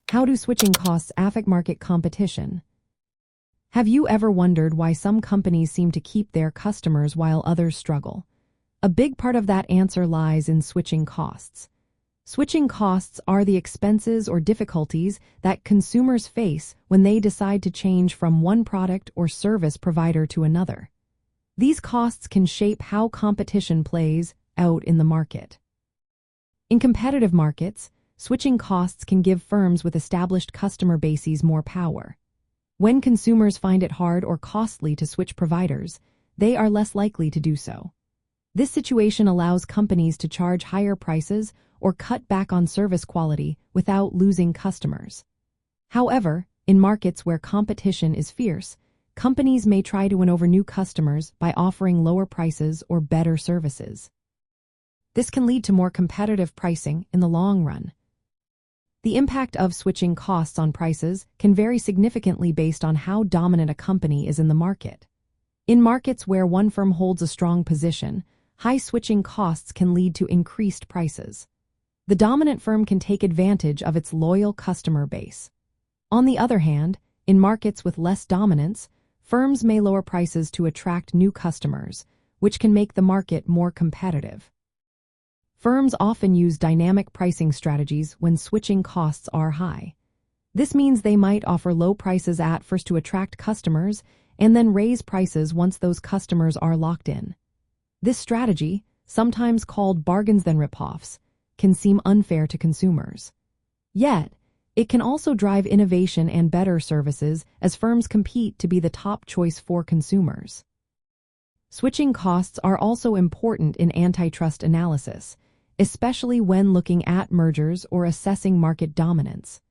How do switching costs affect market competition? Have you ever wondered why some companies seem to keep their customers while others struggle? A big part of that answer lies in switching costs. Switching costs are the expenses or difficulties that consumers face when they decide to change from one product or service provider to another. These costs can shape how competition plays out in the market. In competitive markets, switching costs can give firms with established customer bases more power. When consumers find it hard or costly to switch providers, they are less likely to do so. This situation allows companies to charge higher prices or cut back on service quality without losing customers. However, in markets where competition is fierce, companies may try to win over new customers by offering lower prices or better services. This can lead to more competitive pricing in the long run. The impact of switching costs on prices can vary significantly based on how dominant a company is in the market. In markets where one firm holds a strong position, high switching costs can lead to increased prices. The dominant firm can take advantage of its loyal customer base. On the other hand, in markets with less dominance, firms may lower prices to attract new customers, which can make the market more competitive. Firms often use dynamic pricing strategies when switching costs are high. This means they might offer low prices at first to attract customers and then raise prices once those customers are locked in. This strategy, sometimes called bargains then rip-offs, can seem unfair to consumers. Yet, it can also drive innovation and better services as firms compete to be the top choice for consumers. Switching costs are also important in antitrust analysis, especially when looking at mergers or assessing market dominance.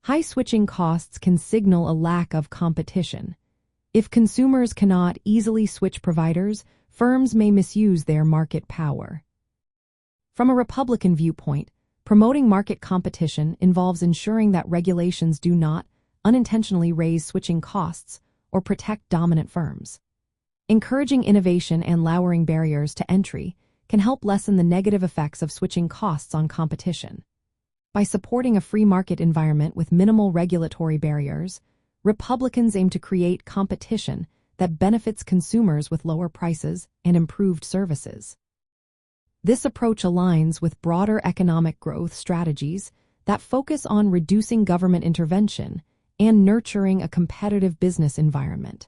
High switching costs can signal a lack of competition. If consumers cannot easily switch providers, firms may misuse their market power. From a Republican viewpoint, promoting market competition involves ensuring that regulations do not unintentionally raise switching costs or protect dominant firms. Encouraging innovation and lowering barriers to entry can help lessen the negative effects of switching costs on competition. By supporting a free market environment with minimal regulatory barriers, Republicans aim to create competition that benefits consumers with lower prices and improved services. This approach aligns with broader economic growth strategies that focus on reducing government intervention and nurturing a competitive business environment.